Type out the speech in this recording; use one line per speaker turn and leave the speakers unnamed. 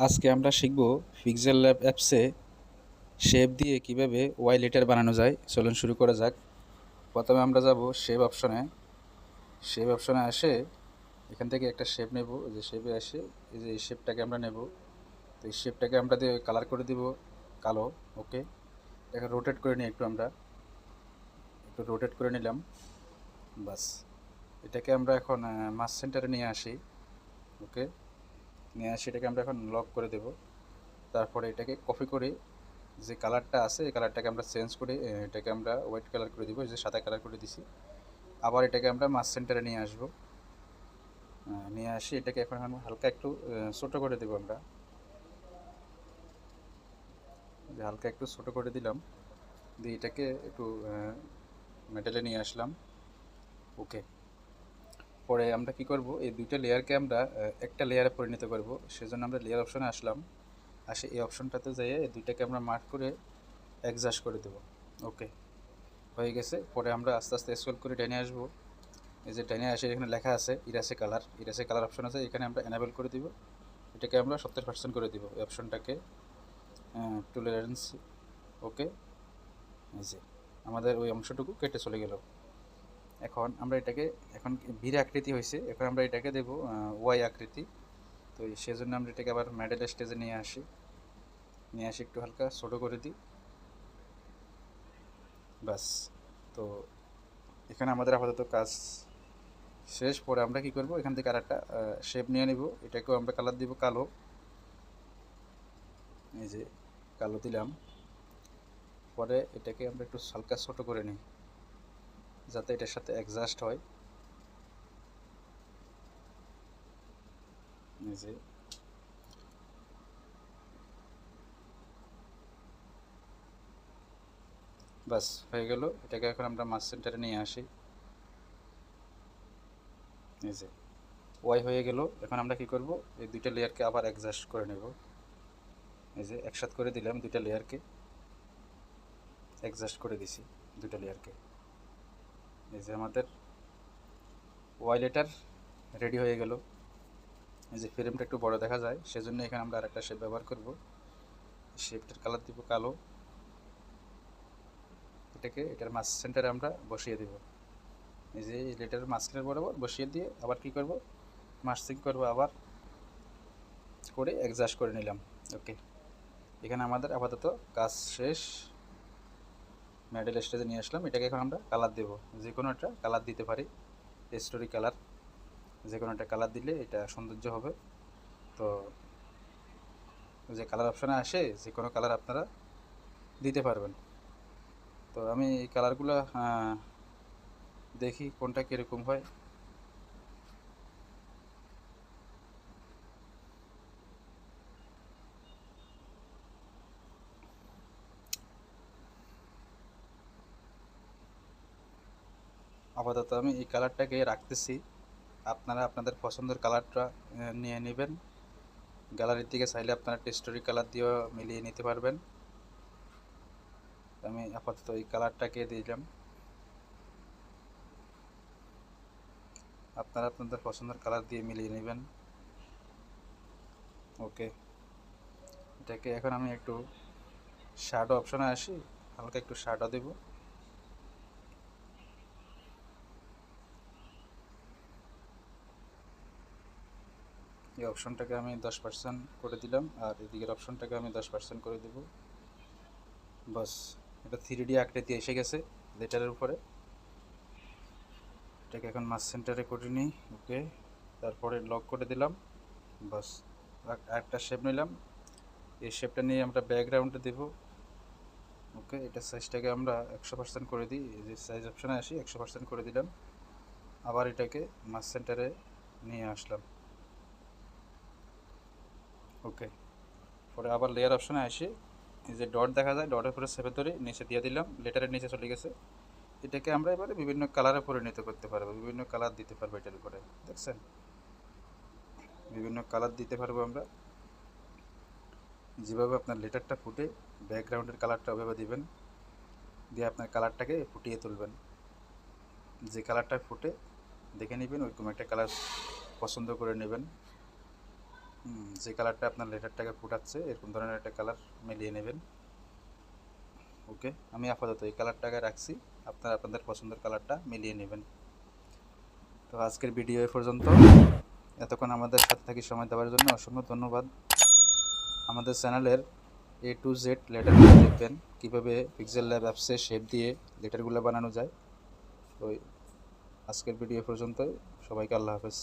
আজকে আমরা শিখব পিক্সেল ল্যাব অ্যাপসে শেপ দিয়ে কিভাবে ওয়াই লেটার বানানো যায়। চলুন শুরু করা যাক। প্রথমে আমরা যাব শেপ অপশনে আসে এখান থেকে একটা শেপ নেব। যে শেপে আসে এই যে এই শেপটাকে আমরা নেব। তো এই শেপটাকে আমরা দিয়ে কালার করে দিব কালো। ওকে, এটাকে রোটেট করে নিই, একটু রোটেট করে নিলাম। বাস, এটাকে আমরা এখন মাস সেন্টারে নিয়ে আসি। ওকে, নিয়ে আসি এটাকে আমরা এখন লক করে দেব। তারপরে এটাকে কপি করে যে কালারটা আছে এই কালারটাকে আমরা চেঞ্জ করে এটাকে আমরা হোয়াইট কালার করে দিব। যে সাদা কালার করে দিছি, আবার এটাকে আমরা মাস সেন্টারে নিয়ে আসব। নিয়ে আসি এটাকে এখন হালকা একটু ছোটো করে দেবো আমরা। যে হালকা একটু ছোটো করে দিলাম, দিয়ে এটাকে একটু মেটালে নিয়ে আসলাম। ওকে, পরে আমরা কি করব, এই দুইটা লেয়ারকে আমরা একটা লেয়ারে পরিণত করব। সেজন্য আমরা লেয়ার অপশনে আসলাম। এই অপশনটাতে যাইয়ে এই দুইটাকে আমরা মার্ক করে অ্যাডজাস্ট করে দেব। ওকে, হয়ে গেছে। পরে আমরা আস্তে আস্তে স্ক্রল করে টেনে আসবো। এই যে টেনে আসে এখানে লেখা আছে ইরাসে কালার অপশন আছে, এখানে আমরা এনাবেল করে দিব। এটাকে আমরা 70% করে দিব এই অপশনটাকে, টলারেন্স। ওকে, এই যে আমাদের ওই অংশটুকু কেটে চলে গেল। এখন আমরা এটাকে, এখন ভিড় আকৃতি হয়েছে, এখন আমরা এটাকে দেব ওয়াই আকৃতি। তো সেজন্য আমরা এটাকে আবার মেডেল স্টেজে নিয়ে আসি একটু হালকা ছোটো করে দিই। বাস, তো এখানে আমাদের আপাতত কাজ শেষ। পরে আমরা কি করব, এখান থেকে আরেকটা শেপ নিয়ে নিব। এটাকেও আমরা কালার দিব কালো। এই যে কালো দিলাম। পরে এটাকে আমরা একটু হালকা ছোট করে নিই যাতে এটার সাথে অ্যাডজাস্ট হয়। এই যে বাস হয়ে গেল। এটাকে এখন আমরা মাস সেন্টারে নিয়ে আসি। এই যে ওয়াই হয়ে গেল। এখন আমরা কি করব, এই দুইটা লেয়ারকে আবার অ্যাডজাস্ট করে নেব। এই যে একসাথে করে দিলাম, দুইটা লেয়ারকে অ্যাডজাস্ট করে দিছি দুইটা লেয়ারকে। এই যে আমাদের ওয়াই লেটার রেডি হয়ে গেল। এই যে ফ্রেমটা একটু বড় দেখা যায়, সেজন্য এখানে আমরা আরেকটা শেপ ব্যবহার করব। শেপটার কালার দিব কালো। এটার মাঝ সেন্টারে আমরা বসিয়ে দেব। এই যে এই লেটারের মাঝখানের বরাবর বসিয়ে দিয়ে আবার কি করব, মার্জিং করব, আবার করে অ্যাডজাস্ট করে নিলাম। ওকে, এখানে আমাদের আপাতত কাজ শেষ। মেডেল স্টেজে নিয়ে আসলাম। এটাকে এখন আমরা কালার দেব, যে কোনো একটা কালার দিতে পারি, স্টোরি কালার, যে কোনো একটা কালার দিলে এটা সৌন্দর্য হবে। তো যে কালার অপশানে আসে যে কোনো কালার আপনারা দিতে পারবেন। তো আমি এই কালারগুলো দেখি কোনটা কীরকম হয়। আপাতত আমি এই কালারটাকে রাখতেছি, আপনারা আপনাদের পছন্দের কালারটা নিয়ে নেবেন। গ্যালারির দিকে চাইলে আপনারা টেস্টোরি কালার দিয়েও মিলিয়ে নিতে পারবেন। আমি আপাতত এই কালারটাকে দিলাম, আপনারা আপনাদের পছন্দের কালার দিয়ে মিলিয়ে নেবেন। ওকে, এটাকে এখন আমি একটু শ্যাডো অপশনে আসি, হালকা একটু শ্যাডো দেব। এই অপশনটাকে আমি 10% করে দিলাম, আর এদিকের অপশনটাকে আমি 10% করে দেব। বাস, এটা 3D আকৃতি এসে গেছে লেটারের উপরে। এটাকে এখন মাস সেন্টারে করে নিই। ওকে, তারপরে লক করে দিলাম। বাস, একটা শেপ নিলাম। এই শেপটা নিয়ে আমরা ব্যাকগ্রাউন্ডে দেব। ওকে, এটা সাইজটাকে আমরা 100% করে দিই। এই যে সাইজ অপশানে আসি, 100% করে দিলাম। আবার এটাকে মাস সেন্টারে নিয়ে আসলাম। ওকে, পরে আবার লেয়ার অপশানে আসি, এই যে ডট দেখা যায়, ডটের উপরে সেভে ধরে নিচে দিয়ে দিলাম, লেটারের নিচে চলে গেছে। এটাকে আমরা এবারে বিভিন্ন কালারে পরিণত করতে পারবো, বিভিন্ন কালার দিতে পারবো এটার উপরে। দেখছেন, বিভিন্ন কালার দিতে পারবো আমরা। যেভাবে আপনার লেটারটা ফুটে ব্যাকগ্রাউন্ডের কালারটা ওভাবে দিবেন, দিয়ে আপনার কালারটাকে ফুটিয়ে তুলবেন। যে কালারটা ফুটে দেখে নেবেন, ওইরকম একটা কালার পছন্দ করে নেবেন। যে কালারটা আপনার লেটারটাকে ফুটাচ্ছে এরকম ধরনের একটা কালার মিলিয়ে নেবেন। ওকে, আমি আপাতত এই কালারটাকে রাখছি, আপনারা আপনাদের পছন্দের কালারটা মিলিয়ে নেবেন। তো আজকের ভিডিও এ পর্যন্ত। এতক্ষণ আমাদের সাথে থাকি সময় দেওয়ার জন্য অসংখ্য ধন্যবাদ। আমাদের চ্যানেলের A to Z লেটারগুলো দেখবেন, কীভাবে পিক্সেল ল্যাব অ্যাপসে শেপ দিয়ে লেটারগুলো বানানো যায়। তো আজকের ভিডিও পর্যন্তই, সবাইকে আল্লাহ হাফেজ।